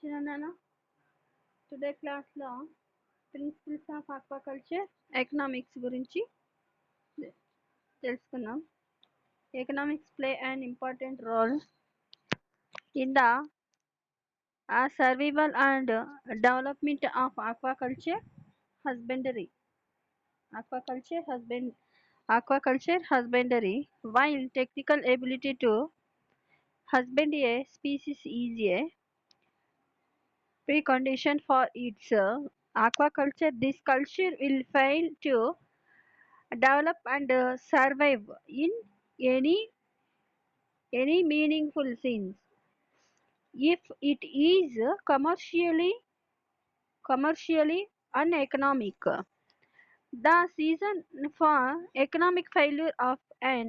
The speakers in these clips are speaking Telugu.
చిన్న టుడే క్లాస్లో ప్రిన్సిపల్స్ ఆఫ్ ఆక్వాకల్చర్ ఎకనామిక్స్ గురించి తెలుసుకుందాం. Economics play an important role in the survival and development of husbandry aquaculture husband aquaculture husbandry. While technical ability to husband a species is a precondition for its aquaculture, this culture will fail to develop and survive in any any meaningful sense if it is commercially uneconomic. The season for economic failure of an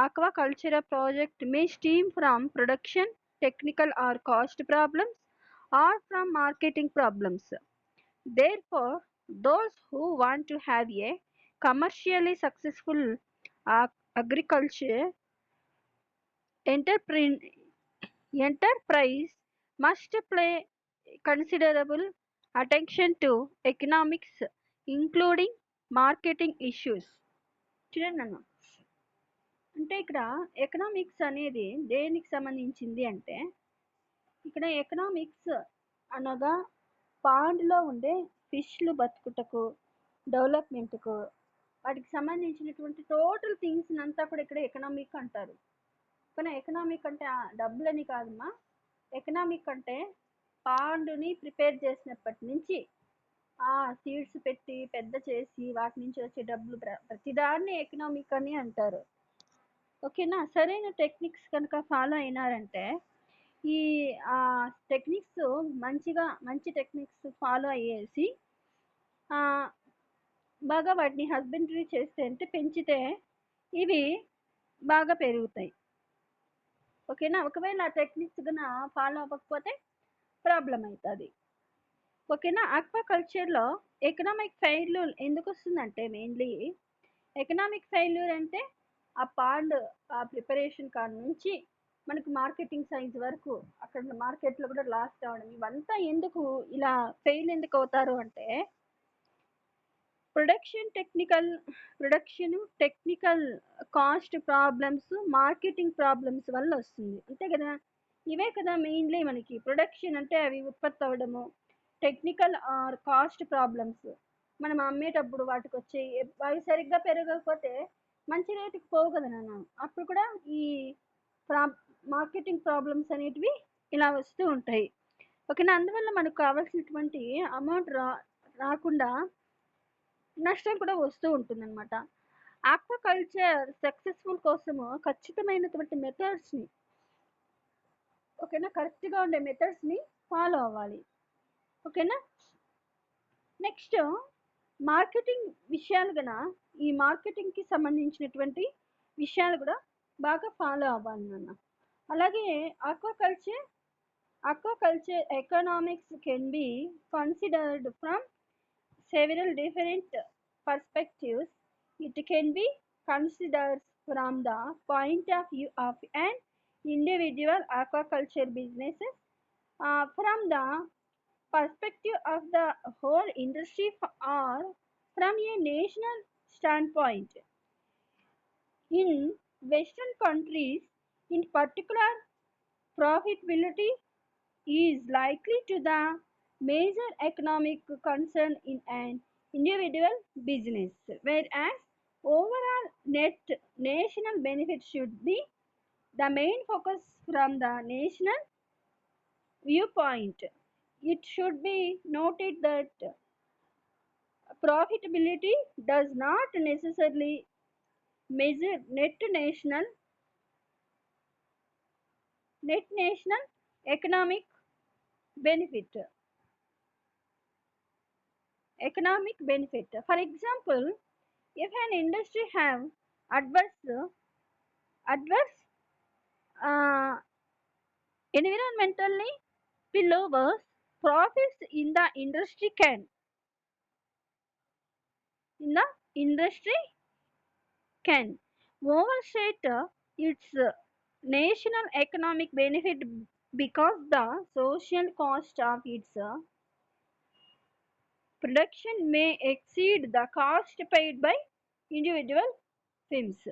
aquaculture project may stem from production, technical or cost problems, or from marketing problems. Therefore, those who want to have a commercially successful agriculture enterprise enterprise must pay considerable attention to economics, including marketing issues. చూడండి అన్న, అంటే ఇక్కడ ఎకనామిక్స్ అనేది దేనికి సంబంధించింది అంటే, ఇక్కడ ఎకనామిక్స్ అనగా పాండ్లో ఉండే ఫిష్లు బతుకుటకు, డెవలప్మెంట్కు, వాటికి సంబంధించినటువంటి టోటల్ థింగ్స్ అంతా కూడా ఇక్కడ ఎకనామిక్ అంటారు. కానీ ఎకనామిక్ అంటే డబ్బులని కాదమ్మా. ఎకనామిక్ అంటే పాండుని ప్రిపేర్ చేసినప్పటి నుంచి ఆ సీడ్స్ పెట్టి పెద్ద చేసి వాటి నుంచి వచ్చే డబ్బులు ప్రతిదాన్ని ఎకనామిక్ అని అంటారు. ఓకేనా? సరైన టెక్నిక్స్ కనుక ఫాలో అయినారంటే ఈ టెక్నిక్స్ మంచి టెక్నిక్స్ ఫాలో అయ్యేసి బాగా వాటిని హస్బెండరీ చేస్తే అంటే పెంచితే ఇవి బాగా పెరుగుతాయి. ఓకేనా? ఒకవేళ ఆ టెక్నిక్స్ కన్నా ఫాలో అవ్వకపోతే ప్రాబ్లం అవుతుంది. ఓకేనా? ఆక్వాకల్చర్లో ఎకనామిక్ ఫెయిల్యూర్ ఎందుకు వస్తుందంటే, మెయిన్లీ ఎకనామిక్ ఫెయిల్యూర్ అంటే ఆ పాండ్ ఆ ప్రిపరేషన్ కాడ నుంచి మనకు మార్కెటింగ్ సైజ్ వరకు అక్కడ మార్కెట్లో కూడా లాస్ కావడం, ఇవంతా ఎందుకు ఇలా ఫెయిల్ ఎందుకు అవుతారు అంటే technical cost problems, marketing problems వల్ల వస్తుంది. అంతే కదా? ఇవే కదా మెయిన్లీ మనకి ప్రొడక్షన్ అంటే అవి ఉత్పత్తి అవ్వడము, టెక్నికల్ ఆర్ కాస్ట్ ప్రాబ్లమ్స్ మనం అమ్మేటప్పుడు వాటికి వచ్చే అవి సరిగ్గా పెరగకపోతే మంచి రేటుకి పోవు కదా నాన్న. అప్పుడు కూడా ఈ మార్కెటింగ్ ప్రాబ్లమ్స్ అనేటివి ఇలా వస్తూ ఉంటాయి. ఓకేనా? అందువల్ల మనకు కావాల్సినటువంటి అమౌంట్ రాకుండా నష్టం కూడా వస్తూ ఉంటుందన్నమాట. ఆక్వాకల్చర్ సక్సెస్ఫుల్ కోసము ఖచ్చితమైనటువంటి మెథడ్స్ని, ఓకేనా, కరెక్ట్గా ఉండే మెథడ్స్ని ఫాలో అవ్వాలి. ఓకేనా? నెక్స్ట్ మార్కెటింగ్ విషయాలు కన్నా ఈ మార్కెటింగ్కి సంబంధించినటువంటి విషయాలు కూడా బాగా ఫాలో అవ్వాలి నాన్న. అలాగే aquaculture economics can be considered from several different perspectives. It can be considered from the point of view of an individual aquaculture businesses, from the perspective of the whole industry, or from a national standpoint. In Western countries, in particular, profitability is likely to the major economic concern in an individual business, whereas overall net national benefit should be the main focus from the national viewpoint. It should be noted that profitability does not necessarily measure net national economic benefit. For example, if an industry have adverse environmentally spillovers, profits in the industry can overstate its national economic benefit because the social cost of its production may exceed the cost paid by individual films.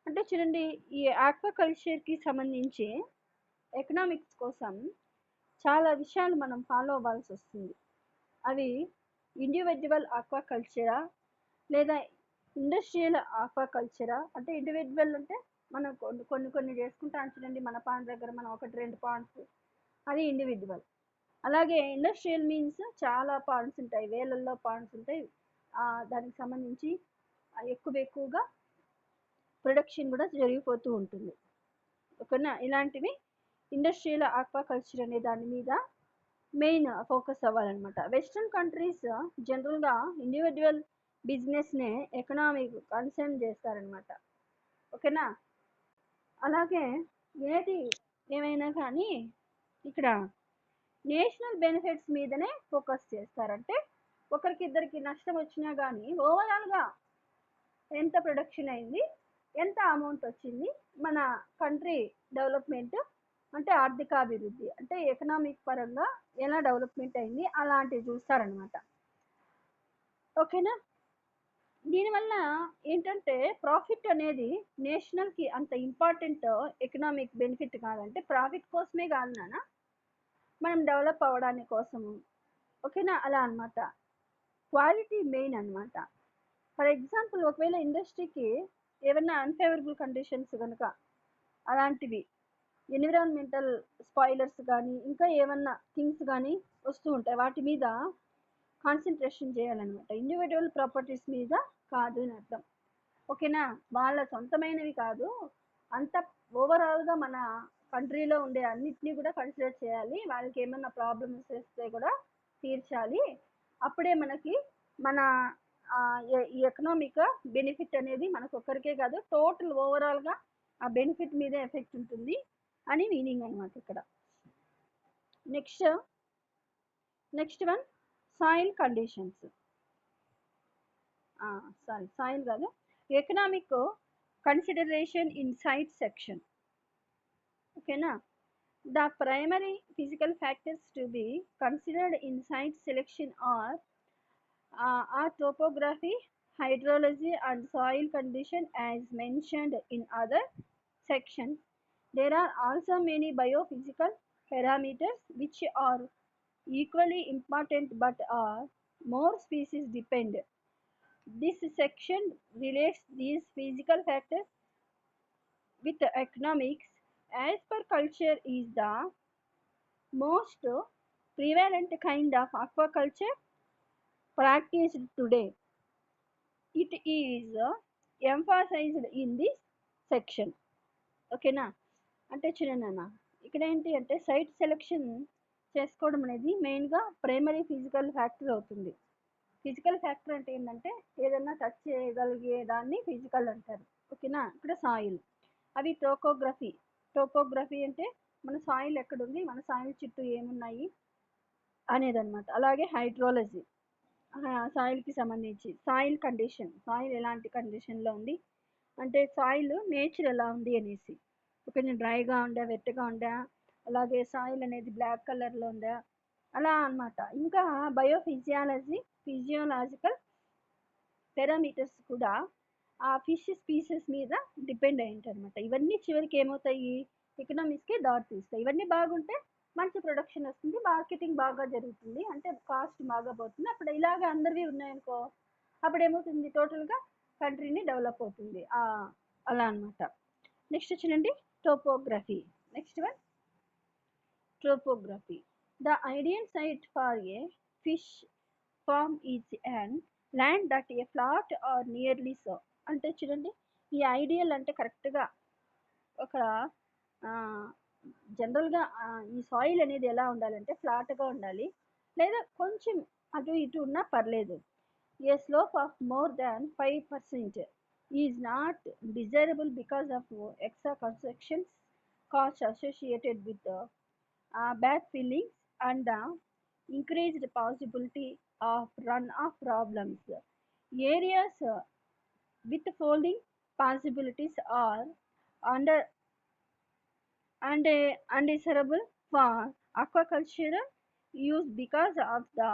అంటే చూడండి, ఈ ఆక్వాకల్చర్కి సంబంధించి ఎకనామిక్స్ కోసం చాలా విషయాలు మనం ఫాలో అవ్వాల్సి వస్తుంది. అవి ఇండివిజువల్ ఆక్వాకల్చరా లేదా ఇండస్ట్రియల్ ఆక్వాకల్చరా. అంటే ఇండివిజువల్ అంటే మనం కొన్ని కొన్ని కొన్ని చేసుకుంటాం చూడండి, మన పాండ్ దగ్గర మనం ఒకటి రెండు పాండ్స్, అది ఇండివిజువల్. అలాగే ఇండస్ట్రియల్ మీన్స్ చాలా పాండ్స్ ఉంటాయి, వేలల్లో పాండ్స్ ఉంటాయి. దానికి సంబంధించి ఎక్కువగా ప్రొడక్షన్ కూడా జరిగిపోతూ ఉంటుంది. ఓకేనా. ఇలాంటివి ఇండస్ట్రియల్ ఆక్వాకల్చర్ అనే దాని మీద మెయిన్ ఫోకస్ అవ్వాలన్నమాట. వెస్ట్రన్ కంట్రీస్ జనరల్గా ఇండివిజువల్ బిజినెస్నే ఎకనామిక్ కన్సర్న్ చేస్తారనమాట. ఓకేనా. అలాగే ఏది ఏమైనా కానీ ఇక్కడ నేషనల్ బెనిఫిట్స్ మీదనే ఫోకస్ చేస్తారంటే ఒకరికి ఇద్దరికి నష్టం వచ్చినా కానీ ఓవరాల్గా ఎంత ప్రొడక్షన్ అయింది, ఎంత అమౌంట్ వచ్చింది, మన కంట్రీ డెవలప్మెంట్ అంటే ఆర్థికాభివృద్ధి అంటే ఎకనామిక్ పరంగా ఎలా డెవలప్మెంట్ అయింది అలాంటివి చూస్తారనమాట. ఓకేనా. దీనివల్ల ఏంటంటే ప్రాఫిట్ అనేది నేషనల్కి అంత ఇంపార్టెంట్ ఎకనామిక్ బెనిఫిట్ కాదంటే ప్రాఫిట్ కోసమే కాదు నాన్న, మనం డెవలప్ అవ్వడానికి కోసము. ఓకేనా. అలా అనమాట. క్వాలిటీ మెయిన్ అనమాట. ఫర్ ఎగ్జాంపుల్ ఒకవేళ ఇండస్ట్రీకి ఏమైనా అన్ఫేవరబుల్ కండిషన్స్ కనుక అలాంటివి ఎన్విరాన్మెంటల్ స్పాయిలర్స్ కానీ ఇంకా ఏమన్నా థింగ్స్ కానీ వస్తూ ఉంటాయి, వాటి మీద కాన్సన్ట్రేషన్ చేయాలన్నమాట. ఇండివిజువల్ ప్రాపర్టీస్ మీద కాదు అని అర్థం. ఓకేనా. వాళ్ళ సొంతమైనవి కాదు, అంత ఓవరాల్గా మన కంట్రీలో ఉండే అన్నిటినీ కూడా కన్సిడర్ చేయాలి. వాళ్ళకి ఏమన్నా ప్రాబ్లమ్స్ వస్తే కూడా తీర్చాలి. అప్పుడే మనకి మన ఈ ఎకనామిక్ బెనిఫిట్ అనేది మనకు ఒక్కరికే కాదు, టోటల్ ఓవరాల్గా ఆ బెనిఫిట్ మీదే ఎఫెక్ట్ ఉంటుంది అని మీనింగ్ అనమాట ఇక్కడ. Next one soil conditions. Soil కాదు, economic consideration in site selection. ఓకేనా. The primary physical factors to be considered in site selection are topography, hydrology and soil condition as mentioned in other sections. There are also many biophysical parameters which are equally important but are more species dependent. This section relates these physical factors with economics. As per culture is the most prevalent kind of aquaculture practiced today. It is emphasized in this section. ఓకేనా. అంటే చూడండి ఇక్కడ ఏంటి అంటే సైట్ సెలెక్షన్ చేసుకోవడం అనేది మెయిన్గా ప్రైమరీ ఫిజికల్ ఫ్యాక్టర్ అవుతుంది. ఫిజికల్ ఫ్యాక్టర్ అంటే ఏంటంటే ఏదన్నా టచ్ చేయగలిగే దాన్ని ఫిజికల్ అంటారు. ఓకేనా. ఇక్కడ సాయిల్, అవి టోపోగ్రఫీ అంటే మన సాయిల్ ఎక్కడుంది, మన సాయిల్ చుట్టూ ఏమున్నాయి అనేది అనమాట. అలాగే హైడ్రాలజీ, సాయిల్కి సంబంధించి. సాయిల్ కండిషన్, సాయిల్ ఎలాంటి కండిషన్లో ఉంది అంటే సాయిల్ నేచర్ ఎలా ఉంది అనేసి. కొంచెం డ్రైగా ఉందా, వెట్గా ఉందా, అలాగే సాయిల్ అనేది బ్లాక్ కలర్లో ఉందా, అలా అనమాట. ఇంకా ఫిజియోలాజికల్ పారామీటర్స్ కూడా ఆ ఫిష్ స్పీసెస్ మీద డిపెండ్ అయి ఉంటాయి అనమాట. ఇవన్నీ చివరికి ఏమవుతాయి, ఎకనామిక్స్కి దారి తీస్తాయి. ఇవన్నీ బాగుంటే మంచి ప్రొడక్షన్ వస్తుంది, మార్కెటింగ్ బాగా జరుగుతుంది, అంటే కాస్ట్ బాగా పోతుంది. అప్పుడు ఇలాగ అందరివి ఉన్నాయనుకో అప్పుడు ఏమవుతుంది, టోటల్గా కంట్రీని డెవలప్ అవుతుంది. అలా అనమాట. నెక్స్ట్ చూడండి topography. Next one topography. The ideal site for a fish farm is and land that a flat or nearly so. అంటే చూడండి, ఈ ఐడియల్ అంటే కరెక్ట్గా ఒక జనరల్గా ఈ సాయిల్ అనేది ఎలా ఉండాలంటే ఫ్లాట్గా ఉండాలి, లేదా కొంచెం అటు ఇటు ఉన్నా పర్లేదు. A slope of more than 5% is not desirable because of extra constructions cost associated with back fillings and the increased possibility of runoff problems. Areas with folding possibilities are undesirable for aquaculture use because of the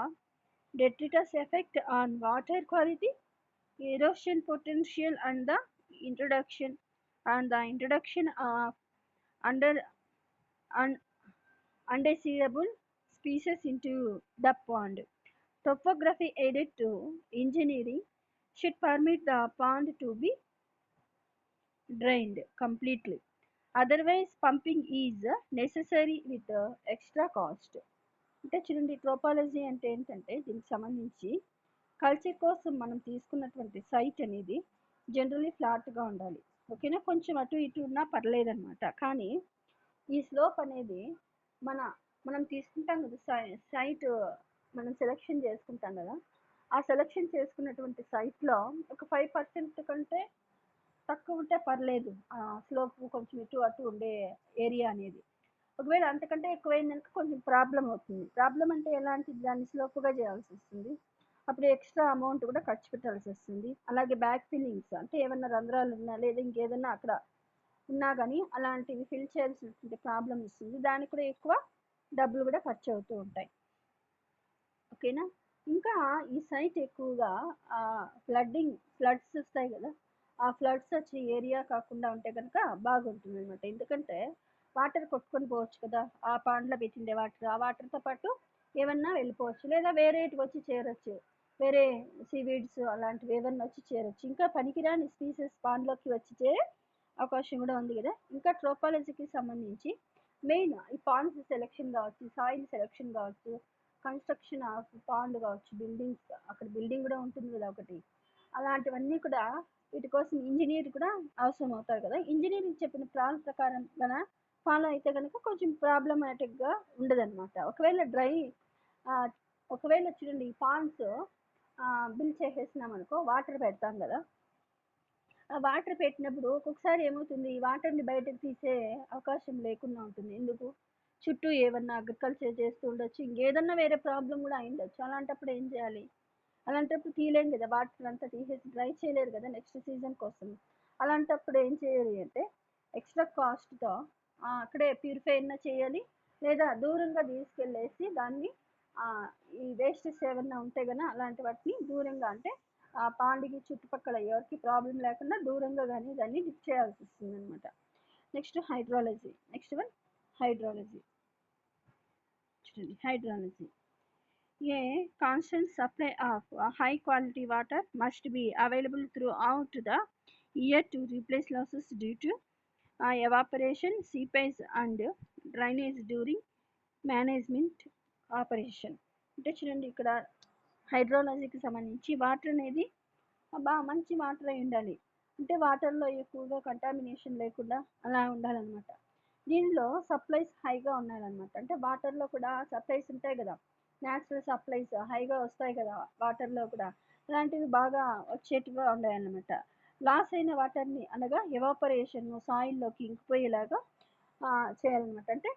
detritus effect on water quality, erosion potential, and the introduction of under un, undesirable species into the pond. Topography aided to engineering should permit the pond to be drained completely. Otherwise, pumping is necessary with extra cost. అంటే చూడండి, ట్రోపాలజీ అంటే ఏంటంటే దీనికి సంబంధించి కల్చర్ కోసం మనం తీసుకున్నటువంటి సైట్ అనేది జనరల్లీ ఫ్లాట్గా ఉండాలి. ఓకేనా, కొంచెం అటు ఇటు ఉన్నా పర్లేదన్నమాట. కానీ ఈ స్లోప్ అనేది మన మనం తీసుకుంటాం కదా, సైట్ మనం సెలెక్షన్ చేసుకుంటాం కదా, ఆ సెలెక్షన్ చేసుకున్నటువంటి సైట్లో ఒక 5% కంటే తక్కువ ఉంటే పర్లేదు. స్లోప్ కొంచెం ఇటు అటు ఉండే ఏరియా అనేది. ఒకవేళ అంతకంటే ఎక్కువైందనుకో కొంచెం ప్రాబ్లం అవుతుంది. ప్రాబ్లం అంటే ఎలాంటిది, దాన్ని స్లోప్గా చేయాల్సి వస్తుంది. అప్పుడు ఎక్స్ట్రా అమౌంట్ కూడా ఖర్చు పెట్టాల్సి వస్తుంది. అలాగే బ్యాక్ ఫిల్లింగ్స్ అంటే ఏమన్నా రంధ్రాలు ఉన్నా లేదా ఇంకేదన్నా అక్కడ ఉన్నా కానీ అలాంటివి ఫిల్ చేయాల్సినటువంటి ప్రాబ్లం వస్తుంది. దానికి కూడా ఎక్కువ డబ్బులు కూడా ఖర్చు అవుతూ ఉంటాయి. ఓకేనా, ఇంకా ఈ సైట్ ఎక్కువగా ఫ్లడ్స్ వస్తాయి కదా, ఆ ఫ్లడ్స్ వచ్చే ఏరియా కాకుండా ఉంటే కనుక బాగుంటుంది అనమాట. ఎందుకంటే వాటర్ కొట్టుకొని పోవచ్చు కదా, ఆ పాండ్లో పెట్టిండే వాటర్, ఆ వాటర్తో పాటు ఏమన్నా వెళ్ళిపోవచ్చు, లేదా వేరేటివి వచ్చి చేరొచ్చు, వేరే సీవీడ్స్ అలాంటివి ఏమన్నా వచ్చి చేరొచ్చు. ఇంకా పనికిరాని స్పీసెస్ పాండ్లోకి వచ్చి చేరే అవకాశం కూడా ఉంది కదా. ఇంకా ట్రోపాలజీకి సంబంధించి మెయిన్ ఈ పాండ్స్ సెలెక్షన్ కావచ్చు, సాయిల్ సెలెక్షన్ కావచ్చు, కన్స్ట్రక్షన్ ఆఫ్ పాండ్ కావచ్చు, బిల్డింగ్స్, అక్కడ బిల్డింగ్ కూడా ఉంటుంది కదా ఒకటి, అలాంటివన్నీ కూడా వీటి కోసం ఇంజనీర్ కూడా అవసరం అవుతారు కదా. ఇంజనీరింగ్ చెప్పిన ప్లాన్ ప్రకారం మన ఫాలో అయితే కనుక కొంచెం ప్రాబ్లమాటిక్గా ఉండదన్నమాట. ఒకవేళ చూడండి పాండ్స్ బిల్ చేసేసినాం అనుకో, వాటర్ పెడతాం కదా, ఆ వాటర్ పెట్టినప్పుడు ఒక్కొక్కసారి ఏమవుతుంది, ఈ వాటర్ని బయటకు తీసే అవకాశం లేకుండా ఉంటుంది. ఎందుకు, చుట్టూ ఏమన్నా అగ్రికల్చర్ చేస్తూ ఉండొచ్చు, ఇంకేదన్నా వేరే ప్రాబ్లం కూడా అయిండొచ్చు. అలాంటప్పుడు ఏం చేయాలి, అలాంటప్పుడు తీయలేం కదా, వాటర్ అంతా తీసేసి డ్రై చేయలేరు కదా నెక్స్ట్ సీజన్ కోసం. అలాంటప్పుడు ఏం చేయాలి అంటే ఎక్స్ట్రా కాస్ట్తో అక్కడే ప్యూరిఫై అయినా చేయాలి, లేదా దూరంగా తీసుకెళ్ళేసి దాన్ని ఈ వేస్టెస్ ఏమన్నా ఉంటే కనుక అలాంటి వాటిని దూరంగా, అంటే ఆ పాండికి చుట్టుపక్కల ఎవరికి ప్రాబ్లం లేకుండా దూరంగా కానీ దాన్ని లిఫ్ట్ చేయాల్సి వస్తుంది అనమాట. నెక్స్ట్ హైడ్రాలజీ చూడండి. Hydrology A constant supply of high quality water must be available throughout the year to replace losses due to evaporation, seepage and drainage during management operation. అంటే చూడండి, ఇక్కడ హైడ్రాలజీకి సంబంధించి వాటర్ అనేది బాగా మంచి వాటర్ అయి ఉండాలి. అంటే వాటర్లో ఎక్కువగా కంటామినేషన్ లేకుండా అలా ఉండాలన్నమాట. దీనిలో సప్లైస్ హైగా ఉండాలన్నమాట. అంటే వాటర్లో కూడా సప్లైస్ ఉంటాయి కదా, న్యాచురల్ సప్లైస్ హైగా వస్తాయి కదా వాటర్లో కూడా, అలాంటివి బాగా వచ్చేట్టుగా ఉండాలన్నమాట. లాస్ అయిన వాటర్ని అనగా ఎవాపరేషన్, సాయిల్లోకి ఇంకిపోయేలాగా చేయాలన్నమాట. అంటే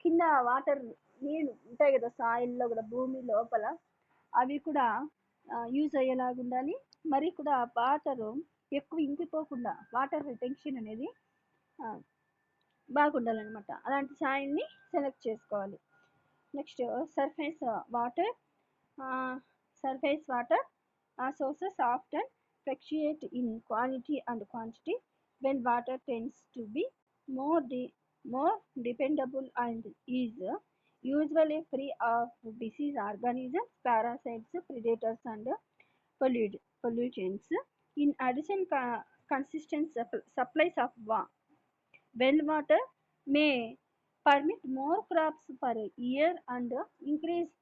కింద వాటర్ నీళ్ళు ఉంటాయి కదా సాయిల్లో కూడా, భూమి లోపల అవి కూడా యూజ్ అయ్యేలాగా ఉండాలి. మరి కూడా వాటరు ఎక్కువ ఇంకిపోకుండా వాటర్ రిటెన్షన్ అనేది బాగుండాలన్నమాట. అలాంటి సాయిల్ని సెలెక్ట్ చేసుకోవాలి. Next surface water sources often fluctuate in quality and quantity. When water tends to be more dependable and is usually free of disease organisms, parasites, predators and pollutants. In addition, consistent supplies of well water may permit more crops per year and increase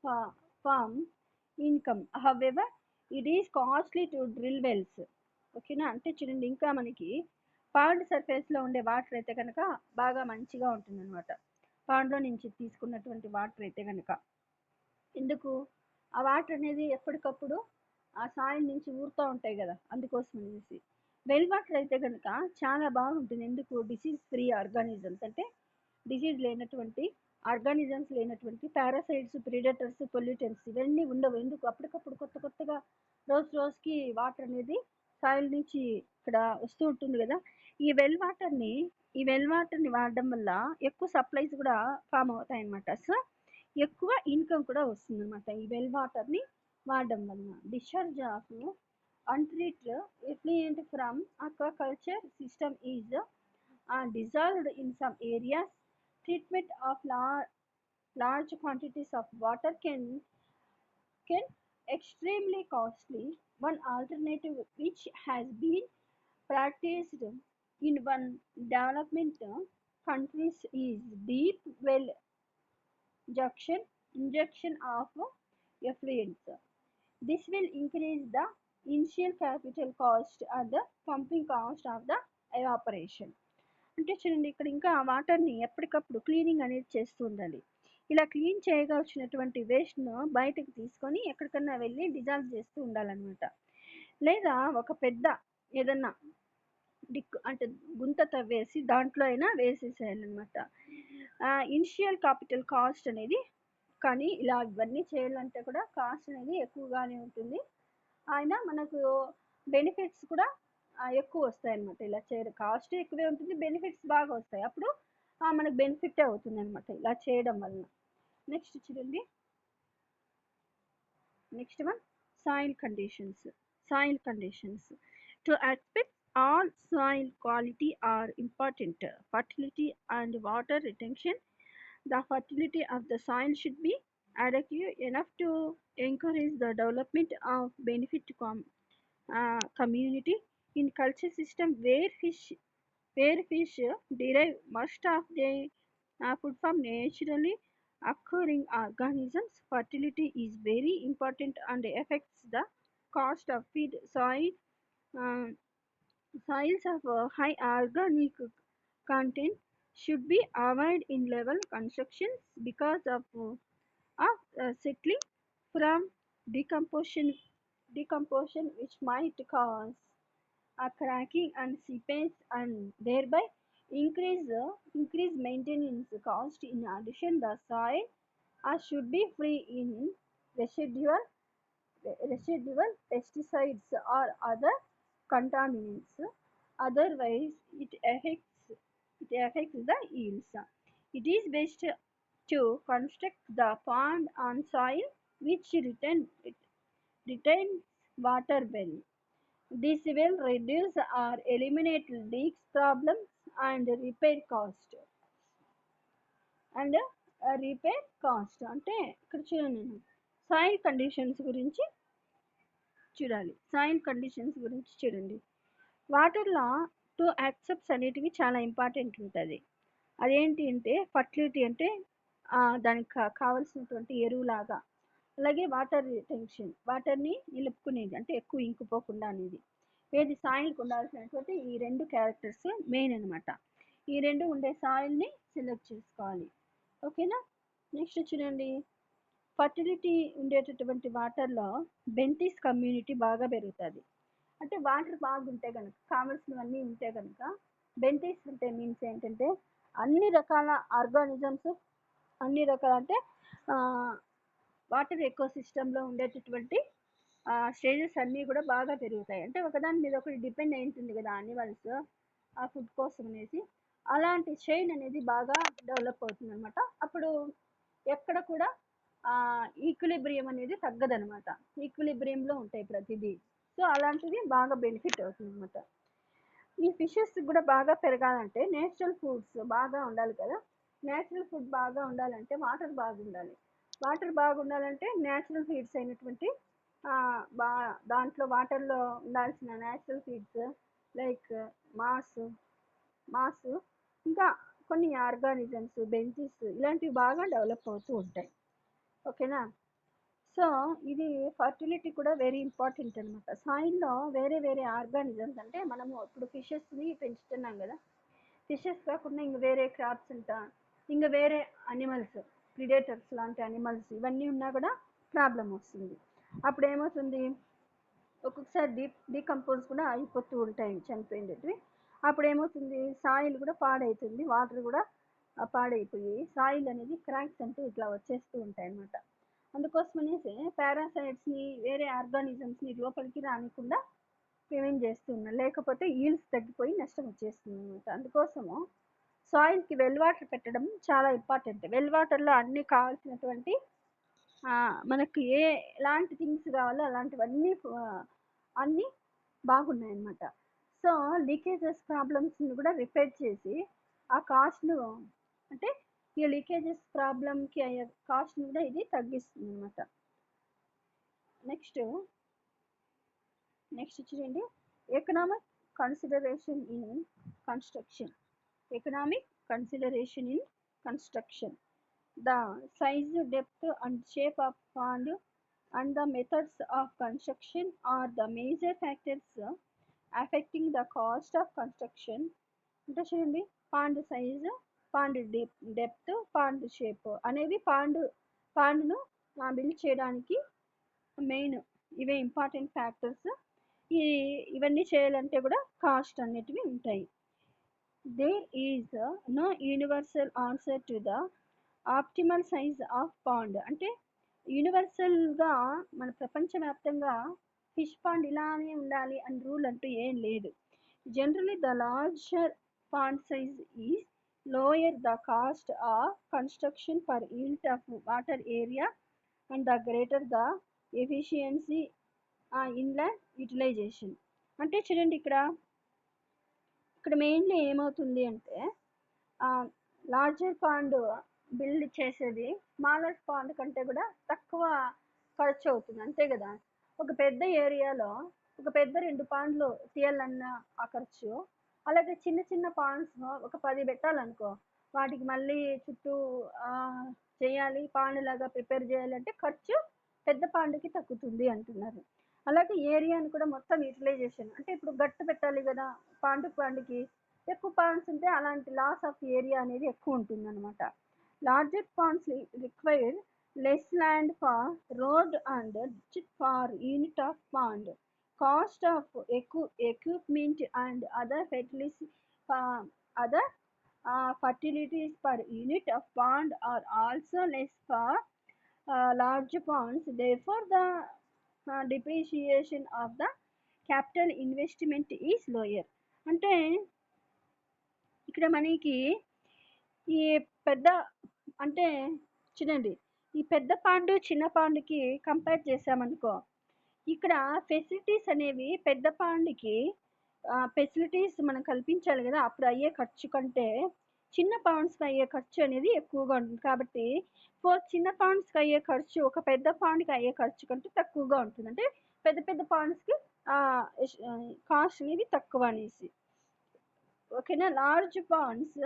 farm income. However, it is costly to drill wells. ఓకేనా, అంటే చూడండి, ఇంకా మనకి పాండ్ సర్ఫేస్లో ఉండే వాటర్ అయితే కనుక బాగా మంచిగా ఉంటుంది అనమాట. పాండ్లో నుంచి తీసుకున్నటువంటి వాటర్ అయితే కనుక, ఎందుకు, ఆ వాటర్ అనేది ఎప్పటికప్పుడు ఆ సాయిల్ నుంచి ఊరుతూ ఉంటాయి కదా, అందుకోసం అనేసి. వెల్ వాటర్ అయితే కనుక చాలా బాగుంటుంది. ఎందుకు, డిసీజ్ ఫ్రీ ఆర్గానిజమ్స్, అంటే డిసీజ్ లేనటువంటి ఆర్గానిజమ్స్ లేనటువంటి పారాసైట్స్, ప్రిడేటర్స్, పొల్యూటెంట్స్ ఇవన్నీ ఉండవు. ఎందుకు, అప్పటికప్పుడు కొత్తగా రోజుకి వాటర్ అనేది సాయిల్ నుంచి ఇక్కడ వస్తూ ఉంటుంది కదా. ఈ వెల్ వాటర్ని వాడడం వల్ల ఎక్కువ సప్లైస్ కూడా ఫామ్ అవుతాయి అన్నమాట. సో ఎక్కువ ఇన్కమ్ కూడా వస్తుంది అనమాట ఈ వెల్ వాటర్ని వాడడం వలన. Discharge of untreated effluent from aquaculture system is dissolved in some areas. Treatment of large quantities of water can extremely costly. One alternative which has been practiced in one development countries is deep well injection of effluents. This will increase the initial capital cost and the pumping cost of the evaporation. అంటే చూడండి ఇక్కడ ఇంకా వాటర్ని ఎప్పటికప్పుడు క్లీనింగ్ అనేది చేస్తూ ఉండాలి. ఇలా క్లీన్ చేయగా వచ్చినటువంటి వేస్ట్ను బయటకు తీసుకొని ఎక్కడికన్నా వెళ్ళి డిజాల్వ్ చేస్తూ ఉండాలన్నమాట. లేదా ఒక పెద్ద ఏదన్నా అంటే గుంత తవ్వేసి దాంట్లో అయినా వేసేసేయాలన్నమాట. ఇనిషియల్ క్యాపిటల్ కాస్ట్ అనేది, కానీ ఇలా ఇవన్నీ చేయాలంటే కూడా కాస్ట్ అనేది ఎక్కువగానే ఉంటుంది. అయినా మనకు బెనిఫిట్స్ కూడా ఎక్కువ వస్తాయి అన్నమాట. ఇలా చేయడం కాస్ట్ ఎక్కువే ఉంటుంది, బెనిఫిట్స్ బాగా వస్తాయి. అప్పుడు మనకు బెనిఫిట్ అవుతుంది అనమాట ఇలా చేయడం వలన. నెక్స్ట్ చూడండి, next one soil conditions. To expect all soil quality are important. Fertility and water retention. The fertility of the soil should be adequate enough to encourage the development of benefit community. In culture system where fish derive most of their food from naturally occurring organisms, fertility is very important and affects the cost of feed. Soils of high organic content should be avoided in level constructions because of settling from decomposition which might cause cracking and seepage and thereby increase maintenance cost. In addition, the soil should be free in residual pesticides or other contaminants, otherwise it affects the yields. It is best to construct the pond on soil which retains water well. This will reduce or eliminate leaks problems and repair cost. అంటే ఇక్కడ చూడండి, సాయిల్ కండిషన్స్ గురించి చూడండి. వాటర్లో 2 యాక్సెప్ట్స్ అనేటివి చాలా ఇంపార్టెంట్ ఉంటుంది. అదేంటి అంటే ఫర్టిలిటీ అంటే దానికి కావలసినటువంటి ఎరువులాగా, అలాగే వాటర్ రిటెన్షన్ వాటర్ని నిలుపుకునేది అంటే ఎక్కువ ఇంకిపోకుండా అనేది. ఏది సాయిల్కి ఉండాల్సినటువంటి ఈ 2 క్యారెక్టర్స్ మెయిన్ అనమాట. ఈ 2 ఉండే సాయిల్ని సెలెక్ట్ చేసుకోవాలి. ఓకేనా. నెక్స్ట్ చూడండి, ఫర్టిలిటీ ఉండేటటువంటి వాటర్లో బెంటిస్ కమ్యూనిటీ బాగా పెరుగుతుంది. అంటే వాటర్ బాగుంటే కనుక, కావాల్సినవన్నీ ఉంటే కనుక, బెంటిస్ అంటే మీన్స్ ఏంటంటే అన్ని రకాల ఆర్గానిజమ్స్, అన్ని రకాల అంటే వాటర్ ఎకో సిస్టంలో ఉండేటటువంటి స్టేజెస్ అన్నీ కూడా బాగా పెరుగుతాయి. అంటే ఒకదాని మీద ఒకటి డిపెండ్ అయి ఉంటుంది కదా అనిమల్స్ ఆ ఫుడ్ కోసం అనేసి. అలాంటి చైన్ అనేది బాగా డెవలప్ అవుతుంది అనమాట. అప్పుడు ఎక్కడ కూడా ఈక్విలిబ్రియం అనేది తగ్గదనమాట, ఈక్విలిబ్రియంలో ఉంటాయి ప్రతిదీ. సో అలాంటిది బాగా బెనిఫిట్ అవుతుంది అనమాట. ఈ ఫిషెస్ కూడా బాగా పెరగాలంటే నేచురల్ ఫుడ్స్ బాగా ఉండాలి కదా. నేచురల్ ఫుడ్ బాగా ఉండాలంటే వాటర్ బాగుండాలి. వాటర్ బాగుండాలంటే నేచురల్ ఫీడ్స్ అయినటువంటి దాంట్లో వాటర్లో ఉండాల్సిన నేచురల్ ఫీడ్స్ లైక్ మాస్ ఇంకా కొన్ని ఆర్గానిజమ్స్, బెంజిస్ ఇలాంటివి బాగా డెవలప్ అవుతూ ఉంటాయి. ఓకేనా. సో ఇది ఫర్టిలిటీ కూడా వెరీ ఇంపార్టెంట్ అనమాట. సాయిల్లో వేరే వేరే ఆర్గానిజమ్స్ అంటే మనము ఇప్పుడు ఫిషెస్ని పెంచుతున్నాం కదా, ఫిషెస్ కాకుండా ఇంక వేరే క్రాప్స్ ఇంకా వేరే అనిమల్స్, ప్రిడేటర్స్ లాంటి అనిమల్స్ ఇవన్నీ ఉన్నా కూడా ప్రాబ్లం వస్తుంది. అప్పుడు ఏమవుతుంది, ఒక్కొక్కసారి డీకంపోజ్ కూడా అయిపోతూ ఉంటాయి చనిపోయినవి. అప్పుడు ఏమవుతుంది, సాయిల్ కూడా పాడవుతుంది, వాటర్ కూడా పాడైపోయి సాయిల్ అనేది క్రాక్స్ అంటూ ఇట్లా వచ్చేస్తూ ఉంటాయి అన్నమాట. అందుకోసమనేసి పారాసైట్స్ని, వేరే ఆర్గానిజమ్స్ని లోపలికి రానికుండా ప్రివెంట్ చేస్తున్నాం, లేకపోతే ఈల్డ్స్ తగ్గిపోయి నష్టం వచ్చేస్తుంది అనమాట. అందుకోసము సాయిల్కి వెల్ వాటర్ పెట్టడం చాలా ఇంపార్టెంట్. వెల్ వాటర్లో అన్ని కావాల్సినటువంటి మనకు ఎలాంటి థింగ్స్ కావాలో అలాంటివన్నీ అన్నీ బాగున్నాయన్నమాట. సో లీకేజెస్ ప్రాబ్లమ్స్ని కూడా రిపేర్ చేసి ఆ కాస్ట్ను, అంటే ఈ లీకేజెస్ ప్రాబ్లంకి అయ్యే కాస్ట్ని కూడా ఇది తగ్గిస్తుంది అనమాట. నెక్స్ట్ చూడండి, economic consideration in construction. Economic consideration in construction. The size, depth and shape of pond and the methods of construction are the major factors affecting the cost of construction. అంటే చూడండి, pond size, pond depth, pond shape అనేవి పాండ్ను బిల్డ్ చేయడానికి మెయిన్ ఇవే ఇంపార్టెంట్ ఫ్యాక్టర్స్. ఇవన్నీ చేయాలంటే కూడా కాస్ట్ అనేటివి ఉంటాయి. There is no universal answer to the optimal size of pond. అంటే యూనివర్సల్గా మన ప్రపంచవ్యాప్తంగా ఫిష్ పాండ్ ఇలానే ఉండాలి అని రూల్ అంటూ ఏం లేదు. Generally the larger pond size is lower the cost of construction per unit of water area and the greater the efficiency inland utilization. అంటే చూడండి, ఇక్కడ మెయిన్లీ ఏమవుతుంది అంటే లార్జర్ పాండ్ బిల్డ్ చేసేది స్మాలర్ పాండ్ కంటే కూడా తక్కువ ఖర్చు అవుతుంది, అంతే కదా. ఒక పెద్ద ఏరియాలో ఒక పెద్ద 2 పాండ్లు తీయాలన్న ఆ ఖర్చు, అలాగే చిన్న చిన్న పాండ్స్ ఒక 10 పెట్టాలనుకో, వాటికి మళ్ళీ చుట్టూ చేయాలి, పాండ్ లాగా ప్రిపేర్ చేయాలంటే ఖర్చు పెద్ద పాండ్కి తగ్గుతుంది అంటున్నారు. అలాగే ఏరియాని కూడా మొత్తం యూటిలైజేషన్, అంటే ఇప్పుడు గట్టు పెట్టాలి కదా, పాండ్కి ఎక్కువ పాండ్స్ ఉంటే అలాంటి లాస్ ఆఫ్ ఏరియా అనేది ఎక్కువ ఉంటుంది అనమాట. Larger ponds require less land for road and ditch per unit of pond. Cost of equipment and other fertilities per unit of pond are also less for large ponds. Therefore, the depreciation of the capital investment is lower. అంటే ఇక్కడ మనకి ఈ పెద్ద, అంటే చూడండి, ఈ పెద్ద పాండు చిన్న పాండుకి కంపేర్ చేసామనుకో, ఇక్కడ ఫెసిలిటీస్ అనేవి పెద్ద పాండుకి ఫెసిలిటీస్ మనం కల్పించాలి కదా, అప్పుడు అయ్యే ఖర్చు కంటే చిన్న పాండ్స్కి అయ్యే ఖర్చు అనేది ఎక్కువగా ఉంటుంది. కాబట్టి చిన్న పాండ్స్కి అయ్యే ఖర్చు ఒక పెద్ద పాండ్కి అయ్యే ఖర్చు కంటే తక్కువగా ఉంటుంది. అంటే పెద్ద పాండ్స్కి కాస్ట్ అనేది తక్కువ అనేసి, ఓకేనా. Large ponds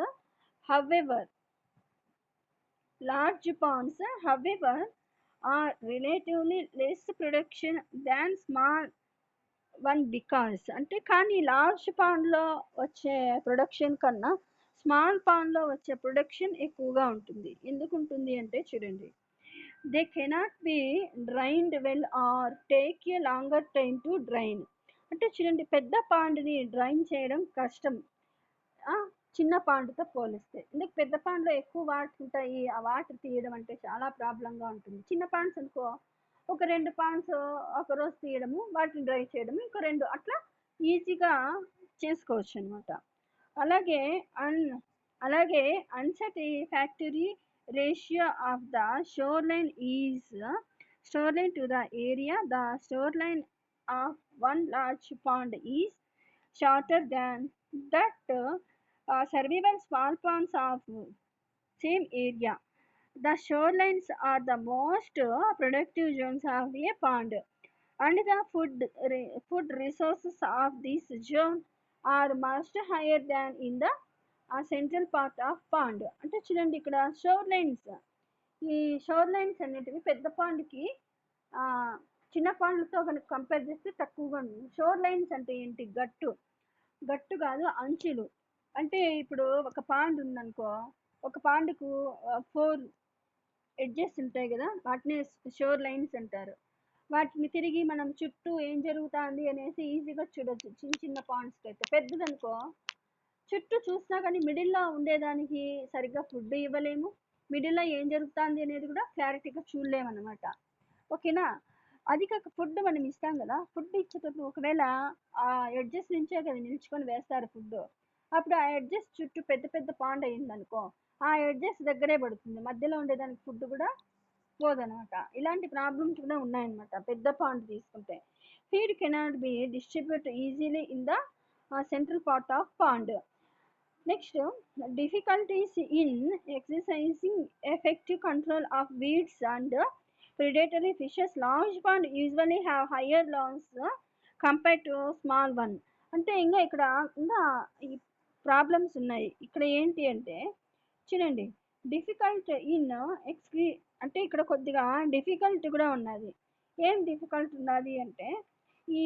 however are relatively less production than small one because, అంటే కానీ లార్జ్ పాండ్లో వచ్చే ప్రొడక్షన్ కన్నా స్మాల్ పాండ్లో వచ్చే ప్రొడక్షన్ ఎక్కువగా ఉంటుంది. ఎందుకు ఉంటుంది అంటే చూడండి, they cannot be drained well or take a longer time to drain. అంటే చూడండి, పెద్ద పాండ్ని డ్రైన్ చేయడం కష్టం చిన్న పాండ్తో పోలిస్తే. ఎందుకు, పెద్ద పాండ్లో ఎక్కువ వాటర్ ఉంటాయి, ఆ వాటర్ తీయడం అంటే చాలా ప్రాబ్లంగా ఉంటుంది. చిన్న పాండ్స్ అనుకో, ఒక 2 పాండ్స్ ఒకరోజు తీయడము, వాటిని డ్రై చేయడము, ఇంకో 2 అట్లా ఈజీగా చేసుకోవచ్చు అనమాట. అలాగే unsatisfactory ratio of the shore line to the area. The shore line of one large pond is shorter than that survival small ponds of same area. The shorelines are the most productive zones of a pond, and the food resources of this zone are much higher than in the central part of pond. అంటే చూడండి, ఇక్కడ ఈ షోర్ లైన్స్ అనేటివి పెద్ద పాండ్కి చిన్న పాండ్లతో కనుక కంపేర్ చేస్తే తక్కువగా ఉంది. షోర్ లైన్స్ అంటే ఏంటి, గట్టు కాదు, అంచులు. అంటే ఇప్పుడు ఒక పాండ్ ఉందనుకో, ఒక పాండ్కు 4 ఎడ్జెస్ ఉంటాయి కదా, వాటిని షోర్ లైన్స్ అంటారు. వాటిని తిరిగి మనం చుట్టూ ఏం జరుగుతుంది అనేసి ఈజీగా చూడొచ్చు. చిన్న పాండ్స్కి అయితే, పెద్దదనుకో చుట్టూ చూసినా కానీ మిడిల్లో ఉండేదానికి సరిగ్గా ఫుడ్ ఇవ్వలేము, మిడిల్లో ఏం జరుగుతుంది అనేది కూడా క్లారిటీగా చూడలేము అనమాట, ఓకేనా. అది కాక ఫుడ్ మనం ఇస్తాం కదా, ఫుడ్ ఇచ్చేటప్పుడు ఒకవేళ ఆ ఎడ్జెస్ నుంచే కదా నిల్చుకొని వేస్తారు ఫుడ్, అప్పుడు ఆ ఎడ్జెస్ చుట్టూ పెద్ద పెద్ద పాండ్ అయిందనుకో, ఆ ఎడ్జెస్ దగ్గరే పడుతుంది, మధ్యలో ఉండేదానికి ఫుడ్ కూడా పోదనమాట. ఇలాంటి ప్రాబ్లమ్స్ కూడా ఉన్నాయన్నమాట పెద్ద పాండ్ తీసుకుంటే. Feed cannot be distribute easily in the central part of pond. Next, difficulties in exercising effective control of weeds and predatory fishes. Large pond usually have higher loss compared to small one. అంటే ఇంకా ఇక్కడ ఇంకా ఈ ప్రాబ్లమ్స్ ఉన్నాయి. ఇక్కడ ఏంటి అంటే చూడండి, డిఫికల్ట్ ఇన్ అంటే ఇక్కడ కొద్దిగా డిఫికల్ట్ కూడా ఉన్నది. ఏం డిఫికల్ట్ ఉన్నది అంటే ఈ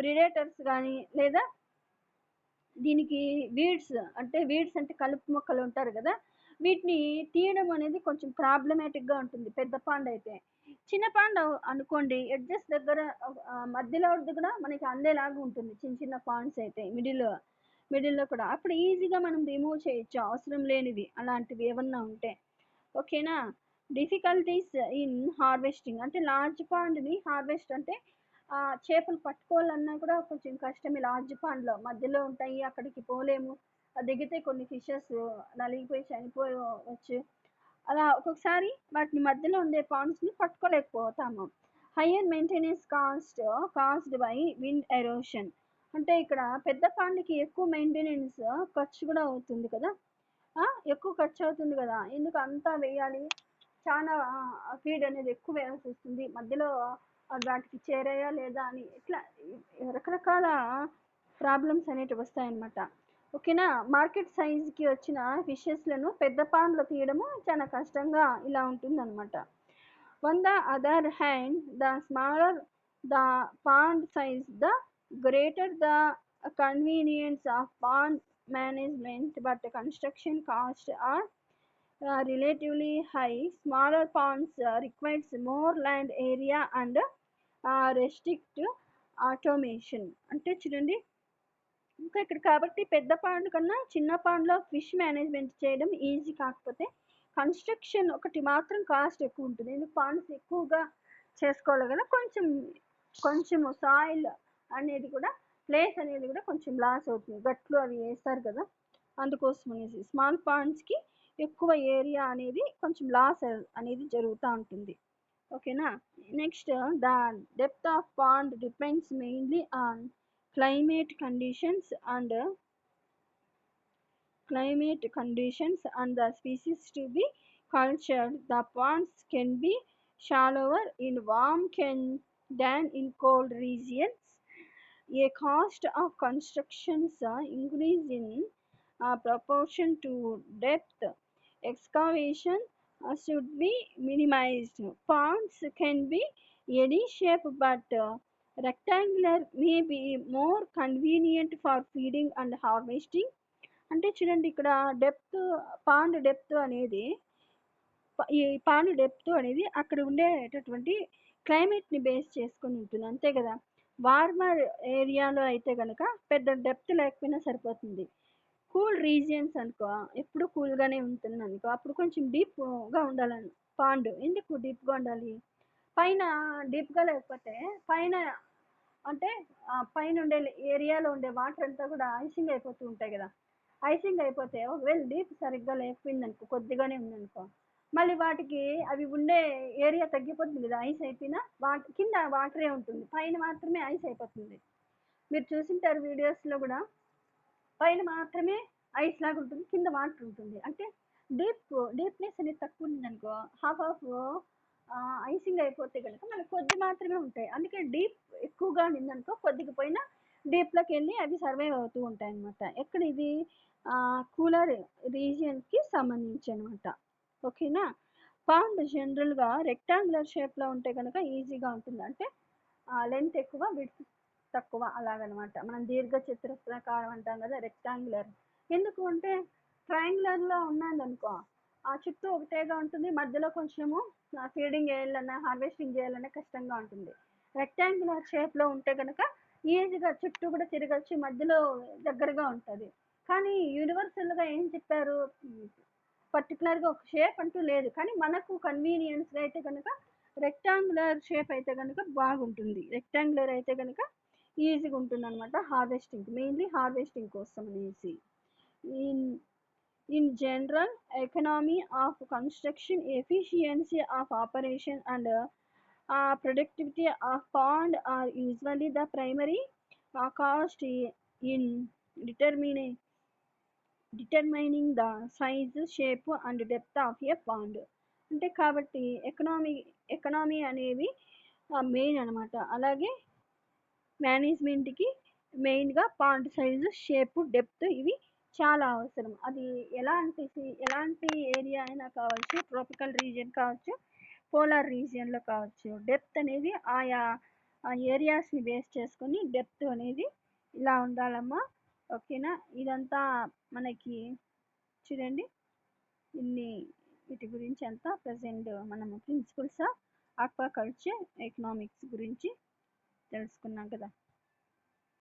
ప్రిడేటర్స్ కానీ లేదా దీనికి వీడ్స్ అంటే కలుపు మొక్కలు ఉంటారు కదా, వీటిని తీయడం అనేది కొంచెం ప్రాబ్లమేటిక్గా ఉంటుంది పెద్ద పాండ్ అయితే. చిన్న పాండ్ అనుకోండి, ఎడ్జెస్ దగ్గర మధ్యలో కూడా మనకి అందేలాగా ఉంటుంది. చిన్న చిన్న పాండ్స్ అయితే మిడిల్లో కూడా అప్పుడు ఈజీగా మనం రిమూవ్ చేయొచ్చు అవసరం లేనివి అలాంటివి ఏమన్నా ఉంటే. ఓకేనా. డిఫికల్టీస్ ఇన్ హార్వెస్టింగ్ అంటే లార్జ్ పాండ్ని హార్వెస్ట్ అంటే చేపలు పట్టుకోవాలన్నా కూడా కొంచెం కష్టమే. లార్జ్ పాండ్లో మధ్యలో ఉంటాయి, అక్కడికి పోలేము, దిగితే కొన్ని ఫిషెస్ నలిగిపోయి చనిపోవచ్చు. అలా ఒక్కొక్కసారి వాటిని మధ్యలో ఉండే పాండ్స్ని పట్టుకోలేకపోతాము. Higher maintenance caused by wind erosion. అంటే ఇక్కడ పెద్ద పాండ్కి ఎక్కువ మెయింటెనెన్స్ ఖర్చు కూడా అవుతుంది కదా, ఎక్కువ ఖర్చు అవుతుంది కదా, ఎందుకు అంతా వేయాలి, చాలా ఫీడ్ అనేది ఎక్కువ వేయాల్సి వస్తుంది, మధ్యలో వాటికి చేరాయా లేదా అని ఇట్లా రకరకాల ప్రాబ్లమ్స్ అనేటివి వస్తాయన్నమాట. ఓకేనా. మార్కెట్ సైజ్కి వచ్చిన ఫిషెస్లను పెద్ద పాండ్లో తీయడము చాలా కష్టంగా ఇలా ఉంటుందన్నమాట. On the other hand, the smaller the pond size, the greater the convenience of pond management, but construction costs are relatively high. Smaller ponds requires more land area and restrict automation. అంటే చూడండి, ఇంకా ఇక్కడ కాబట్టి పెద్ద పాండ్ కన్నా చిన్న పాండ్లో ఫిష్ మేనేజ్మెంట్ చేయడం ఈజీ, కాకపోతే కన్స్ట్రక్షన్ ఒకటి మాత్రం కాస్ట్ ఎక్కువ ఉంటుంది. ఎందుకు పాండ్స్ ఎక్కువగా చేసుకోవాలి కదా, కొంచెం సాయిల్ అనేది కూడా, ప్లేస్ అనేది కూడా కొంచెం లాస్ అవుతుంది, గట్లు అవి వేస్తారు కదా, అందుకోసం అనేసి స్మాల్ పాండ్స్కి ఎక్కువ ఏరియా అనేది కొంచెం లాస్ అనేది జరుగుతూ ఉంటుంది. ఓకేనా. Next, the depth of pond depends mainly on climate conditions and the species to be cultured. The ponds can be shallower in warm than in cold regions. A cost of constructions increase in proportion to depth. Excavation should be minimized. Ponds can be any shape, but rectangular may be more convenient for feeding and harvesting. అంటే చూడండి, ఇక్కడ పాండ్ డెప్త్ అనేది అక్కడ ఉండేటటువంటి క్లైమేట్ని బేస్ చేసుకొని ఉంటుంది, అంతే కదా. వార్మర్ ఏరియాలో అయితే కనుక పెద్ద డెప్త్ లేకపోయినా సరిపోతుంది. కూల్ రీజియన్స్ అనుకో, ఎప్పుడు కూల్గానే ఉంటుంది అనుకో, అప్పుడు కొంచెం డీప్గా ఉండాలని పాండ్. ఎందుకు డీప్గా ఉండాలి, పైన డీప్గా లేకపోతే పైన అంటే పైన ఉండే ఏరియాలో ఉండే వాటర్ అంతా కూడా ఐసింగ్ అయిపోతూ ఉంటాయి కదా. ఐసింగ్ అయిపోతే ఒకవేళ డీప్ సరిగ్గా లేకపోయింది అనుకో, కొద్దిగానే ఉందనుకో, మళ్ళీ వాటికి అవి ఉండే ఏరియా తగ్గిపోతుంది కదా, ఐస్ అయిపోయినా కింద వాటరే ఉంటుంది, పైన మాత్రమే ఐస్ అయిపోతుంది. మీరు చూసింటారు వీడియోస్లో కూడా, పైన మాత్రమే ఐస్ లాగా ఉంటుంది, కింద వాటర్ ఉంటుంది. అంటే డీప్నెస్ అనేది తక్కువ ఉందనుకో, హాఫ్ ఆఫ్ ఐసింగ్ అయిపోతే కనుక మనకు కొద్ది మాత్రమే ఉంటాయి. అందుకే డీప్ ఎక్కువగా ఉందనుకో, కొద్దిగా పోయినా డీప్లోకి వెళ్ళి అవి సర్వైవ్ అవుతూ ఉంటాయి అన్నమాట. ఎక్కడ ఇది కూలర్ రీజియన్కి సంబంధించి అనమాట. ఓకేనా. పాండ్ జనరల్గా రెక్టాంగులర్ షేప్లో ఉంటే కనుక ఈజీగా ఉంటుంది, అంటే లెంత్ ఎక్కువ విడ్త్ తక్కువ అలాగనమాట. మనం దీర్ఘ చతురస్రాకారం అంటాం కదా, రెక్టాంగులర్. ఎందుకు అంటే ట్రయాంగులర్లో ఉన్నదనుకో ఆ చుట్టూ ఒకటేగా ఉంటుంది, మధ్యలో కొంచెము ఫీడింగ్ చేయాలన్నా హార్వెస్టింగ్ చేయాలన్నా కష్టంగా ఉంటుంది. రెక్టాంగులర్ షేప్లో ఉంటే కనుక ఈజీగా చుట్టూ కూడా తిరగచ్చు, మధ్యలో దగ్గరగా ఉంటుంది. కానీ యూనివర్సల్గా ఏం చెప్పారు, పర్టికులర్గా ఒక షేప్ అంటూ లేదు, కానీ మనకు కన్వీనియన్స్గా అయితే కనుక రెక్టాంగులర్ షేప్ అయితే కనుక బాగుంటుంది, రెక్టాంగులర్ అయితే కనుక ఈజీగా ఉంటుంది అనమాట హార్వెస్టింగ్, మెయిన్లీ హార్వెస్టింగ్ కోసం అనేసి. In in general economy of construction, efficiency of operation and productivity of pond are usually the primary cost in determining determining the size, shape and depth of a pond. అంటే కాబట్టి ఎకనామీ అనేవి మెయిన్ అనమాట. అలాగే మేనేజ్మెంట్కి మెయిన్గా పాండ్ సైజు, షేప్, డెప్త్ ఇవి చాలా అవసరం. అది ఎలాంటి ఏరియా అయినా కావచ్చు, ట్రాపికల్ రీజియన్ కావచ్చు, పోలార్ రీజియన్లో కావచ్చు. డెప్త్ అనేది ఆయా ఏరియాస్ని బేస్ చేసుకొని డెప్త్ అనేది ఇలా ఉండాలమ్మా. ఓకేనా? ఇదంతా మనకి చూడండి, వీటి గురించి అంతా ప్రజెంట్ మనము ప్రిన్సిపల్స్ ఆఫ్ ఆక్వాకల్చర్ ఎకనామిక్స్ గురించి తెలుసుకున్నాం కదా.